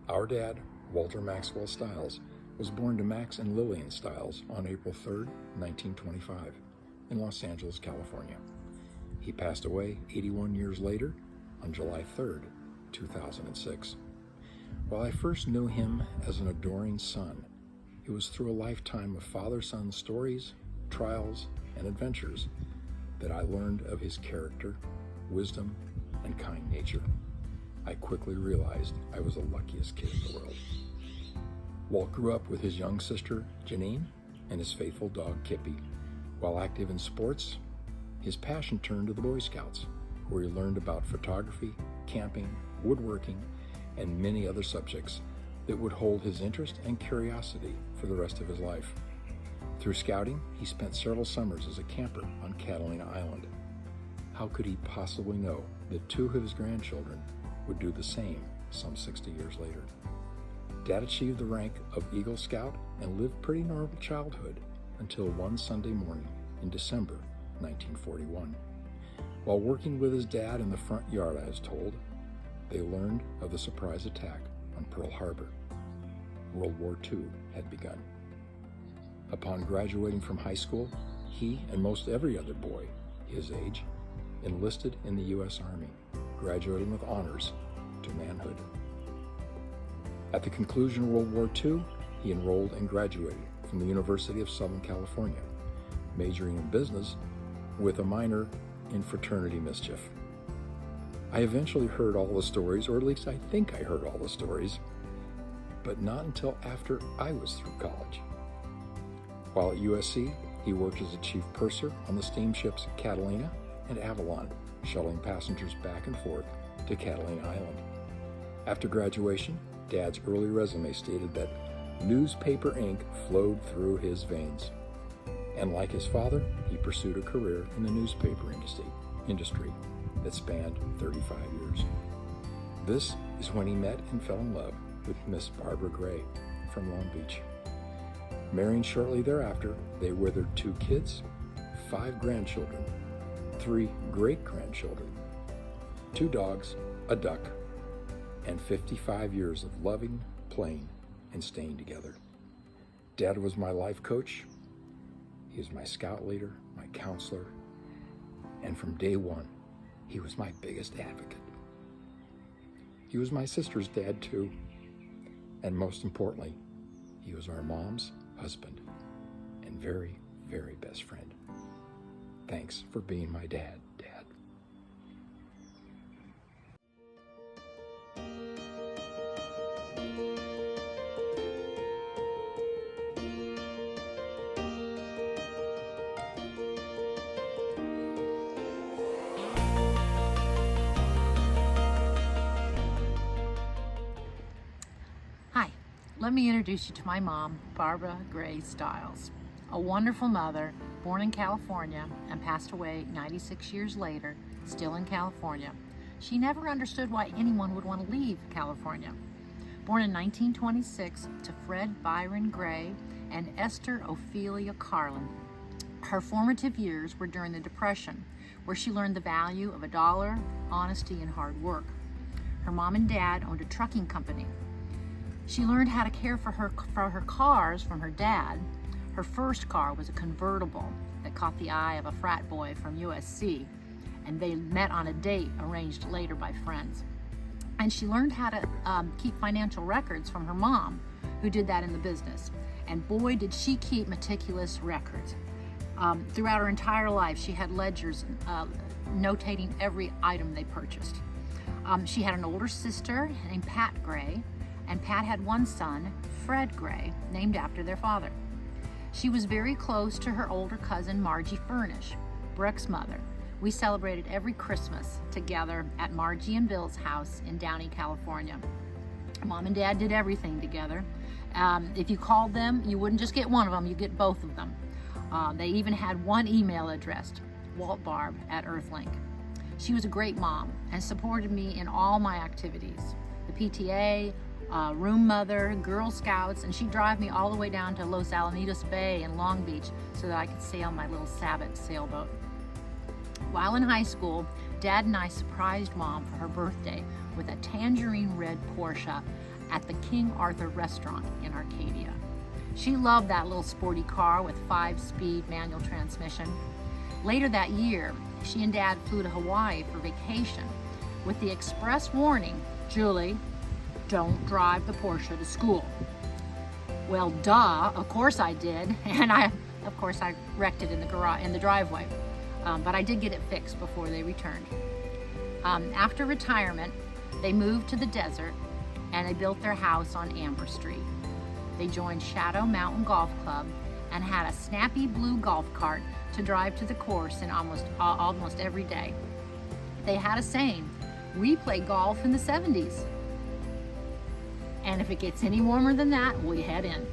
Our dad, Walter Maxwell Stiles, was born to Max and Lillian Stiles on April 3, 1925, in Los Angeles, California. He passed away 81 years later on July 3, 2006. While I first knew him as an adoring son, it was through a lifetime of father-son stories, trials, and adventures that I learned of his character, wisdom, and kind nature. I quickly realized I was the luckiest kid in the world. Walt grew up with his young sister, Janine, and his faithful dog, Kippy. While active in sports, his passion turned to the Boy Scouts, where he learned about photography, camping, woodworking, and many other subjects that would hold his interest and curiosity for the rest of his life. Through scouting, he spent several summers as a camper on Catalina Island. How could he possibly know that two of his grandchildren would do the same some 60 years later? Dad achieved the rank of Eagle Scout and lived a pretty normal childhood until one Sunday morning in December 1941. While working with his dad in the front yard, I was told, they learned of the surprise attack on Pearl Harbor. World War II had begun. Upon graduating from high school, he and most every other boy his age enlisted in the U.S. Army, graduating with honors to manhood. At the conclusion of World War II, he enrolled and graduated from the University of Southern California, majoring in business with a minor in fraternity mischief. I eventually heard all the stories, or at least I think I heard all the stories, but not until after I was through college. While at USC, he worked as a chief purser on the steamships Catalina and Avalon, shuttling passengers back and forth to Catalina Island. After graduation, Dad's early resume stated that newspaper ink flowed through his veins. And like his father, he pursued a career in the newspaper industry that spanned 35 years. This is when he met and fell in love with Miss Barbara Gray from Long Beach. Marrying shortly thereafter, they withered 2 kids, 5 grandchildren, 3 great-grandchildren, 2 dogs, a duck, and 55 years of loving, playing, and staying together. Dad was my life coach. He was my scout leader, my counselor, and from day one, he was my biggest advocate. He was my sister's dad too, and most importantly, he was our mom's husband and very, very best friend. Thanks for being my dad, Dad. Hi, let me introduce you to my mom, Barbara Gray Stiles, a wonderful mother, born in California and passed away 96 years later, still in California. She never understood why anyone would want to leave California. Born in 1926 to Fred Byron Gray and Esther Ophelia Carlin, her formative years were during the Depression, where she learned the value of a dollar, honesty, and hard work. Her mom and dad owned a trucking company. She learned how to care for her cars from her dad. Her first car was a convertible that caught the eye of a frat boy from USC, and they met on a date arranged later by friends. And she learned how to keep financial records from her mom, who did that in the business. And boy, did she keep meticulous records. Throughout her entire life, she had ledgers notating every item they purchased. She had an older sister named Pat Gray, and Pat had one son, Fred Gray, named after their father. She was very close to her older cousin, Margie Furnish, Brooke's mother. We celebrated every Christmas together at Margie and Bill's house in Downey, California. Mom and Dad did everything together. If you called them, you wouldn't just get one of them, you get both of them. They even had one email address, waltbarb@earthlink. She was a great mom and supported me in all my activities. The PTA, room mother, Girl Scouts, and she'd drive me all the way down to Los Alamitos Bay in Long Beach so that I could sail my little Sabbath sailboat. While in high school, Dad and I surprised Mom for her birthday with a tangerine red Porsche at the King Arthur restaurant in Arcadia. She loved that little sporty car with 5-speed manual transmission. Later that year, she and Dad flew to Hawaii for vacation with the express warning, "Julie, don't drive the Porsche to school." Well, duh, of course I did, and I wrecked it in the driveway, but I did get it fixed before they returned. After retirement, they moved to the desert and they built their house on Amber Street. They joined Shadow Mountain Golf Club and had a snappy blue golf cart to drive to the course in almost every day. They had a saying, "We play golf in the 70s. And if it gets any warmer than that, we head in."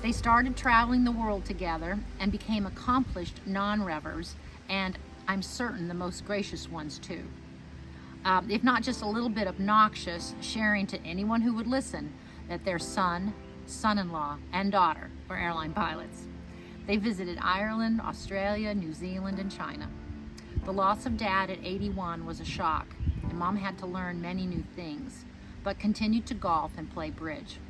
They started traveling the world together and became accomplished non-revers, and I'm certain the most gracious ones too. If not just a little bit obnoxious, sharing to anyone who would listen that their son, son-in-law, and daughter were airline pilots. They visited Ireland, Australia, New Zealand, and China. The loss of Dad at 81 was a shock, and Mom had to learn many new things, but continued to golf and play bridge.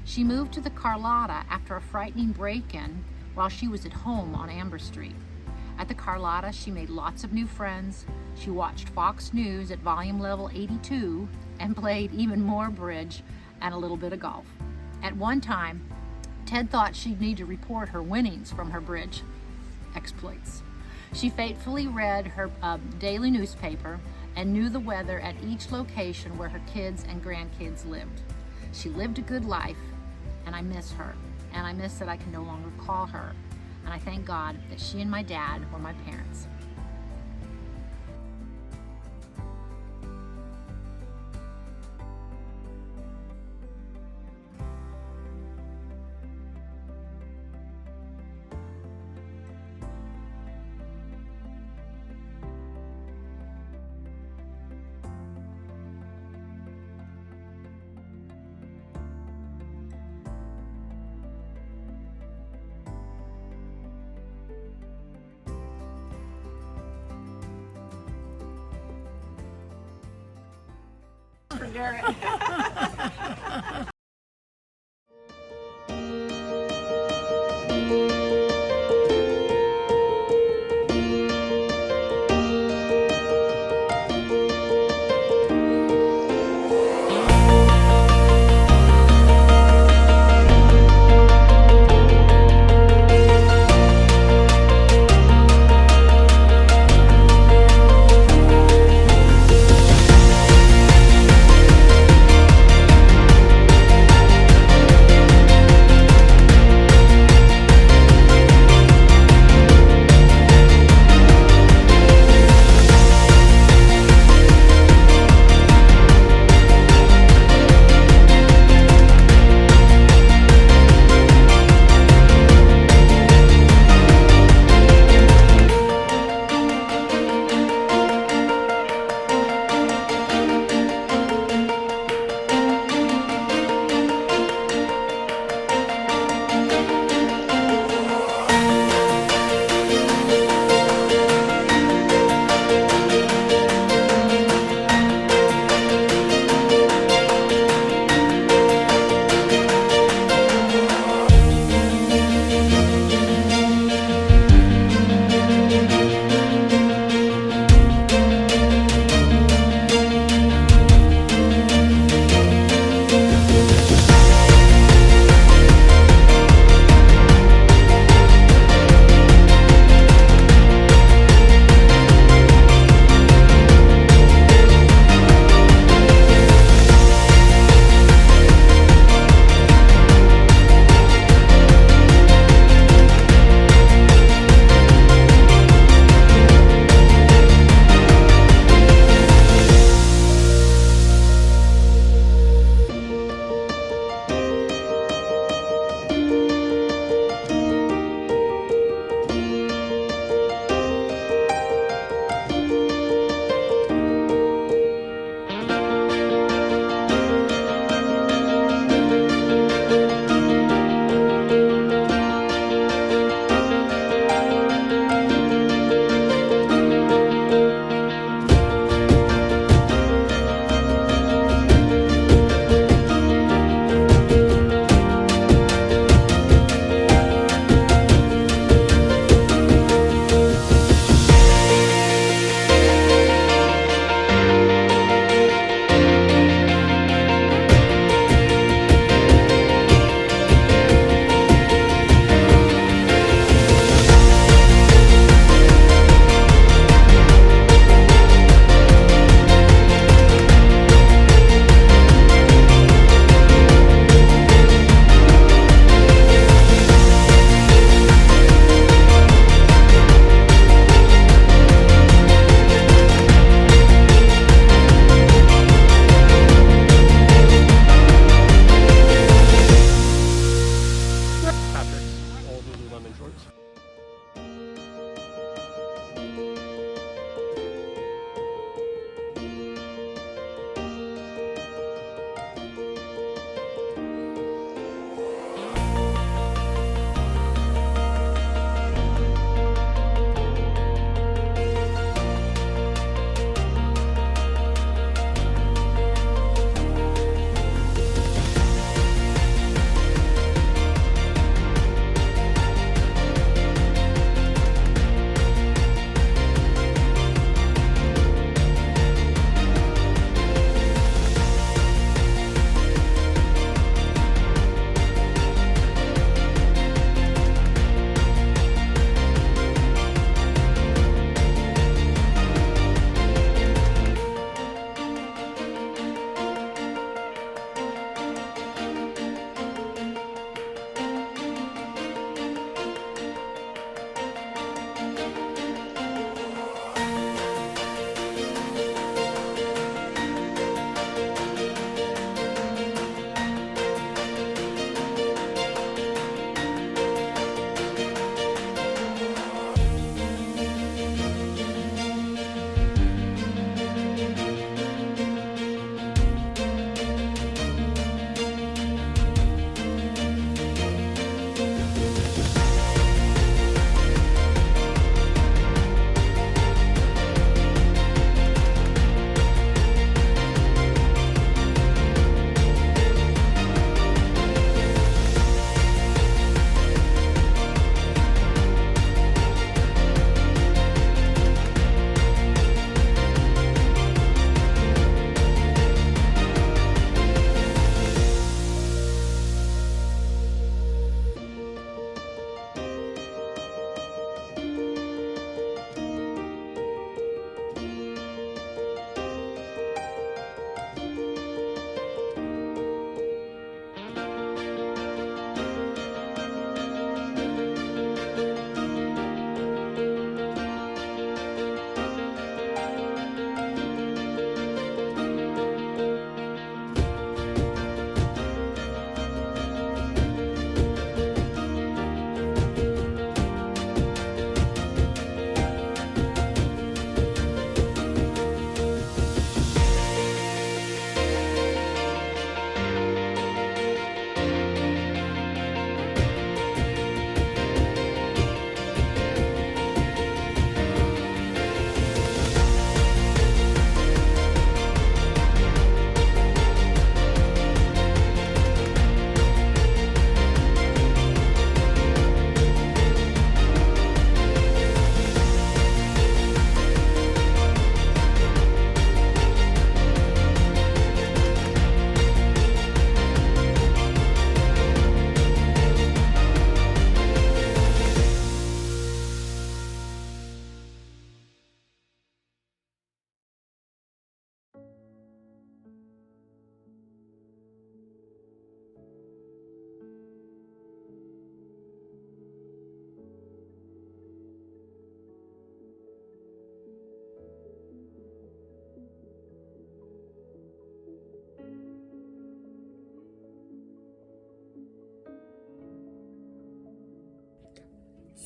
She moved to the Carlotta after a frightening break-in while she was at home on Amber Street. At the Carlotta, she made lots of new friends. She watched Fox News at volume level 82 and played even more bridge and a little bit of golf. At one time, Ted thought she'd need to report her winnings from her bridge exploits. She faithfully read her daily newspaper and knew the weather at each location where her kids and grandkids lived. She lived a good life, and I miss her, and I miss that I can no longer call her, and I thank God that she and my dad were my parents. Forget it.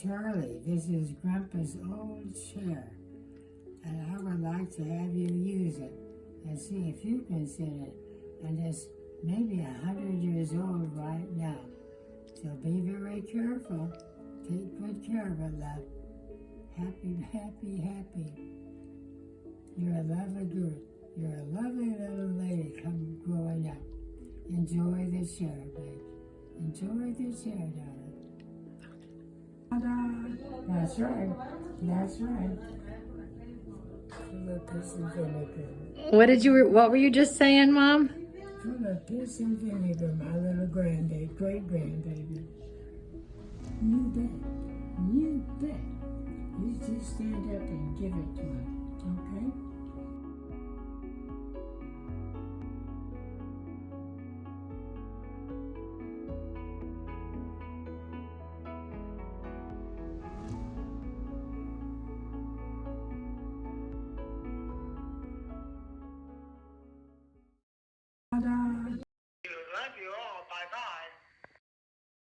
Charlie, this is Grandpa's old chair, and I would like to have you use it and see if you can sit in it. And it's maybe 100 years old right now. So be very careful. Take good care of it, love. Happy, happy, happy. You're a lovely girl. You're a lovely little lady come growing up. Enjoy the chair, babe. Enjoy the chair, darling. Ta-da! That's right. That's right. Full of piss and vinegar. What were you just saying, Mom? Full of piss and vinegar, my little great grandbaby. You bet. You bet. You just stand up and give it to him, okay? Ta-da!